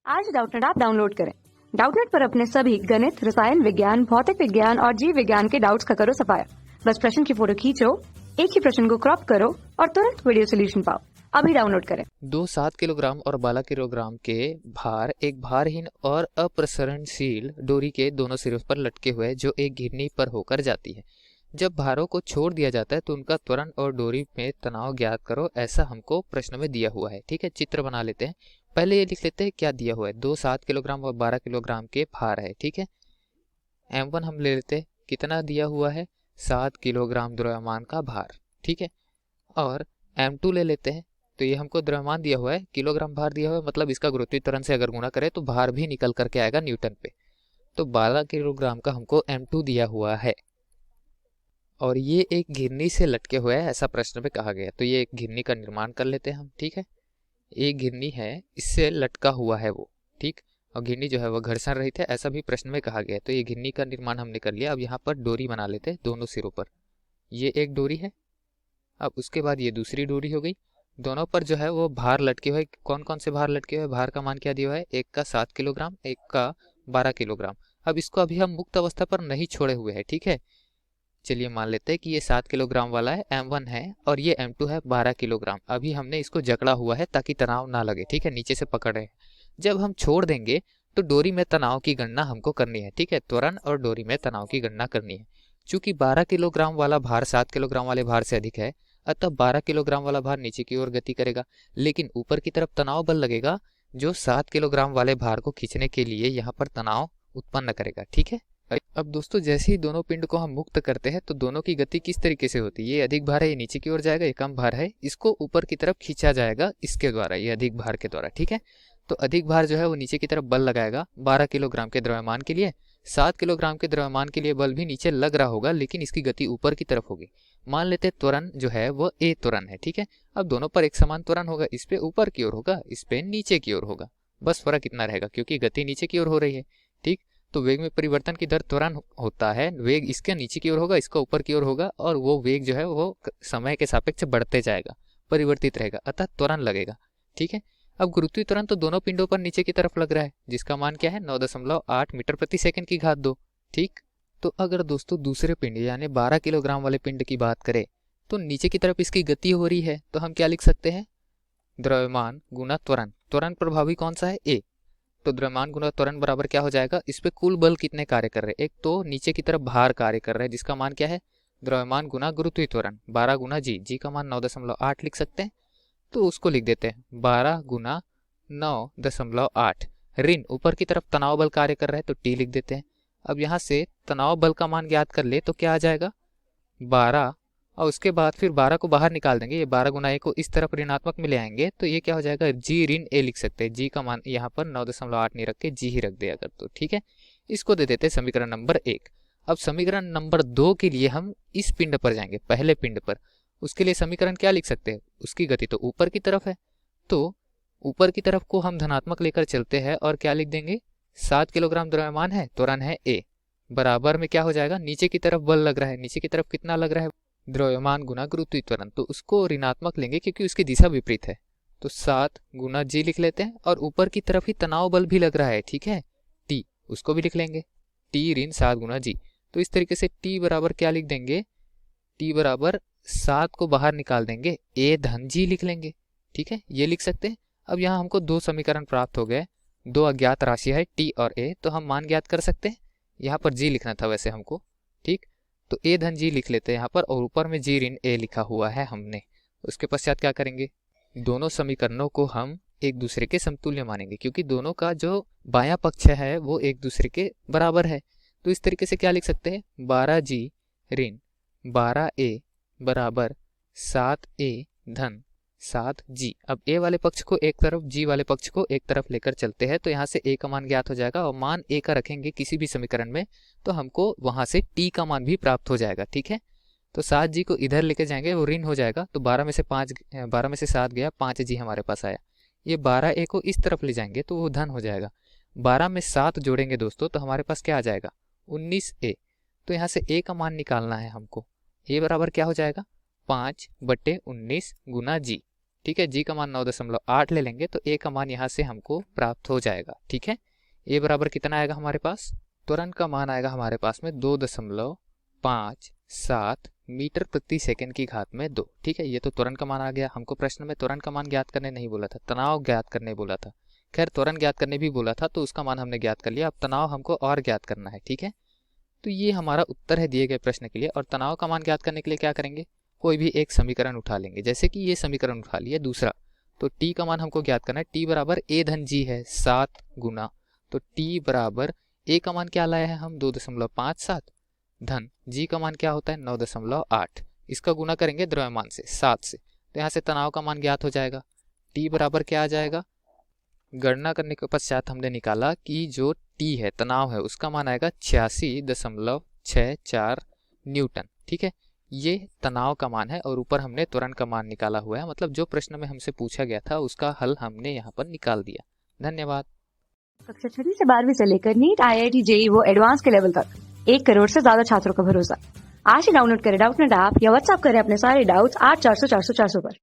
आज Doubtnut app download करें। Doubtnut पर अपने सभी गणित, रसायन विज्ञान, भौतिक विज्ञान और जीव विज्ञान के डाउट्स का करो सफाया। बस प्रश्न की फोटो खींचो, एक ही प्रश्न को क्रॉप करो और तुरंत वीडियो सोल्यूशन पाओ। अभी डाउनलोड करें। 7 किलोग्राम और 12 किलोग्राम के भार एक भारहीन और अप्रसरणशील डोरी के दोनों सिरों पर लटके हुए जो एक घिरनी पर होकर जाती है। जब भारों को छोड़ दिया जाता है तो उनका त्वरण और डोरी में तनाव ज्ञात करो, ऐसा हमको प्रश्न में दिया हुआ है। ठीक है, चित्र बना लेते हैं। पहले ये लिख लेते हैं क्या दिया हुआ है। 7 किलोग्राम और 12 किलोग्राम के भार है। ठीक है, M1 हम ले लेते हैं। कितना दिया हुआ है? 7 किलोग्राम द्रव्यमान का भार। ठीक है, और M2 ले लेते हैं। तो ये हमको द्रव्यमान दिया हुआ है, किलोग्राम भार दिया हुआ है, मतलब इसका गुरुत्वीय त्वरण से अगर गुणा करें तो भार भी निकल करके आएगा न्यूटन पे। तो 12 किलोग्राम का हमको M2 दिया हुआ है और ये एक घिरनी से लटके हुए है, ऐसा प्रश्न में कहा गया। तो ये एक घिरनी का निर्माण कर लेते हैं हम। ठीक है, एक घिरनी है, इससे लटका हुआ है वो। ठीक, और घिरनी जो है वो घर्षण रहित है, ऐसा भी प्रश्न में कहा गया है। तो ये घिरनी का निर्माण हमने कर लिया। अब यहाँ पर डोरी बना लेते हैं दोनों सिरों पर। ये एक डोरी है। अब उसके बाद ये दूसरी डोरी हो गई। दोनों पर जो है वो भार लटके हुए। कौन कौन से भार लटके हुए? भार का मान क्या दिया हुआ है? एक का 7 किलोग्राम, एक का 12 किलोग्राम। अब इसको अभी हम मुक्त अवस्था पर नहीं छोड़े हुए हैं। ठीक है, चलिए मान लेते हैं कि ये 7 किलोग्राम वाला है, M1 है, और ये M2 है 12 किलोग्राम। अभी हमने इसको जकड़ा हुआ है ताकि तनाव ना लगे। ठीक है, नीचे से पकड़ रहे हैं। जब हम छोड़ देंगे तो डोरी में तनाव की गणना हमको करनी है। ठीक है, त्वरण और डोरी में तनाव की गणना करनी है। चूंकि 12 किलोग्राम वाला भार 7 किलोग्राम वाले भार से अधिक है, अतः 12 किलोग्राम वाला भार नीचे की ओर गति करेगा, लेकिन ऊपर की तरफ तनाव बल लगेगा जो 7 किलोग्राम वाले भार को खींचने के लिए यहाँ पर तनाव उत्पन्न करेगा। ठीक है, अब दोस्तों जैसे ही दोनों पिंड को हम मुक्त करते हैं तो दोनों की गति किस तरीके से होती है? ये अधिक भार है, ये नीचे की ओर जाएगा, ये कम भार है, इसको ऊपर की तरफ खींचा जाएगा इसके द्वारा, ये अधिक भार के द्वारा। ठीक है, तो अधिक भार जो है वो नीचे की तरफ बल लगाएगा 12 किलोग्राम के द्रव्यमान के लिए। 7 किलोग्राम के द्रव्यमान के लिए बल भी नीचे लग रहा होगा, लेकिन इसकी गति ऊपर की तरफ होगी। मान लेते त्वरण जो है वो A त्वरण है। ठीक है, अब दोनों पर एक समान त्वरण होगा, इस पे ऊपर की ओर होगा, इस पे नीचे की ओर होगा। बस फर्क इतना रहेगा क्योंकि गति नीचे की ओर हो रही है। ठीक, तो वेग में परिवर्तन की दर त्वरण होता है। वेग इसके नीचे की ओर होगा, इसका ऊपर की ओर होगा, और वो वेग जो है वो समय के सापेक्ष बढ़ते जाएगा, परिवर्तित रहेगा, अतः त्वरण लगेगा। ठीक है, अब गुरुत्वीय त्वरण तो दोनों पिंडों पर नीचे की तरफ लग रहा है, जिसका मान क्या है? 9.8 मीटर प्रति सेकंड की घात 2। ठीक, तो अगर दोस्तों दूसरे पिंड यानी 12 किलोग्राम वाले पिंड की बात करें तो नीचे की तरफ इसकी गति हो रही है, तो हम क्या लिख सकते हैं? द्रव्यमान गुना त्वरण। त्वरण प्रभावी कौन सा है? A। तो द्रव्यमान गुना त्वरण बराबर क्या हो जाएगा? इस पे कुल बल कितने कार्य कर रहे हैं? एक तो नीचे की तरफ भार कार्य कर रहे हैं, जिसका मान क्या है? द्रव्यमान गुना गुरुत्वीय त्वरण 12 गुना जी का मान 9.8 लिख सकते हैं। तो उसको लिख देते हैं 12 गुना 9.8। ऋण ऊपर की तरफ तनाव बल कार्य कर रहा है तो T लिख देते हैं। अब यहाँ से तनाव बल का मान ज्ञात कर ले तो क्या आ जाएगा? 12, और उसके बाद फिर 12 को बाहर निकाल देंगे। ये 12 गुना ए को इस तरफ ऋणात्मक में ले आएंगे तो ये क्या हो जाएगा? जी ऋण ए लिख सकते हैं। जी का मान यहाँ पर 9.8 नहीं रख के जी ही रख दिया अगर तो। ठीक है, इसको दे देते हैं समीकरण नंबर 1। अब समीकरण नंबर 2 के लिए हम इस पिंड पर जाएंगे, पहले पिंड पर। उसके लिए समीकरण क्या लिख सकते हैं? उसकी गति तो ऊपर की तरफ है, तो ऊपर की तरफ को हम धनात्मक लेकर चलते हैं और क्या लिख देंगे? 7 किलोग्राम द्रव्यमान है, त्वरण है A, बराबर में क्या हो जाएगा? नीचे की तरफ बल लग रहा है, नीचे की तरफ कितना लग रहा है? द्रव्यमान गुना गुरुत्वीय त्वरण, तो उसको ऋणात्मक लेंगे क्योंकि उसकी दिशा विपरीत है। तो 7 गुना जी लिख लेते हैं, और ऊपर की तरफ ही तनाव बल भी लग रहा है। ठीक है, T, उसको भी लिख लेंगे, T ऋण 7 गुना जी। तो इस तरीके से T बराबर क्या लिख देंगे? T बराबर 7 को बाहर निकाल देंगे, A धन जी लिख लेंगे। ठीक है, ये लिख सकते हैं। अब यहाँ हमको दो समीकरण प्राप्त हो गए, दो अज्ञात राशि है T और A, तो हम मान ज्ञात कर सकते हैं। यहाँ पर जी लिखना था वैसे हमको। ठीक, तो A धन जी लिख लेते हैं यहाँ पर, और ऊपर में जी ऋण A लिखा हुआ है हमने। उसके पश्चात क्या करेंगे? दोनों समीकरणों को हम एक दूसरे के समतुल्य मानेंगे क्योंकि दोनों का जो बायां पक्ष है वो एक दूसरे के बराबर है। तो इस तरीके से क्या लिख सकते हैं? 12G ऋण 12A बराबर 7A धन 7G। अब A वाले पक्ष को एक तरफ, G वाले पक्ष को एक तरफ लेकर चलते हैं तो यहाँ से A का मान ज्ञात हो जाएगा, और मान A का रखेंगे किसी भी समीकरण में तो हमको वहां से T का मान भी प्राप्त हो जाएगा। ठीक है, तो 7G को इधर लेके जाएंगे, वो ऋण हो जाएगा, तो 12 में से 7 गया, 5G हमारे पास आया। ये 12A को इस तरफ ले जाएंगे तो वो धन हो जाएगा। 12 में 7 जोड़ेंगे दोस्तों तो हमारे पास क्या आ जाएगा? 19A। तो यहाँ से A का मान निकालना है हमको। A बराबर क्या हो जाएगा? 5/19 गुना G। ठीक है, जी का मान 9.8 ले लेंगे तो ए का मान यहाँ से हमको प्राप्त हो जाएगा। ठीक है, ए बराबर कितना आएगा हमारे पास, त्वरण का मान आएगा हमारे पास में 2.57 मीटर प्रति सेकंड की घात में 2। ठीक है, ये तो त्वरण का मान आ गया। हमको प्रश्न में त्वरण का मान ज्ञात करने नहीं बोला था, तनाव ज्ञात करने बोला था। खैर, त्वरण ज्ञात करने भी बोला था तो उसका मान हमने ज्ञात कर लिया। अब तनाव हमको और ज्ञात करना है। ठीक है, तो ये हमारा उत्तर है दिए गए प्रश्न के लिए। और तनाव का मान ज्ञात करने के लिए क्या करेंगे, कोई भी एक समीकरण उठा लेंगे। जैसे कि ये समीकरण उठा लिया दूसरा, तो टी का मान हमको ज्ञात करना है। टी बराबर ए धन जी है 7 गुना, तो टी बराबर ए का मान क्या लाया है हम 2.57 धन जी का मान क्या होता है 9.8। इसका गुना करेंगे द्रव्यमान से 7 से, तो यहाँ से तनाव का मान ज्ञात हो जाएगा। टी बराबर क्या आ जाएगा, गणना करने के पश्चात हमने निकाला कि जो टी है तनाव है उसका मान आएगा 86.64 न्यूटन। ठीक है, ये तनाव का मान है और ऊपर हमने त्वरण का मान निकाला हुआ है। मतलब जो प्रश्न में हमसे पूछा गया था उसका हल हमने यहाँ पर निकाल दिया। धन्यवाद। कक्षा 6 से 12वीं से लेकर नीट, IIT, JEE वो एडवांस के लेवल तक 1 करोड़ से ज्यादा छात्रों का भरोसा। आज ही डाउनलोड करें डाउटनेट ऐप या व्हाट्सएप करें अपने सारे डाउट्स 8400 400 400 पर।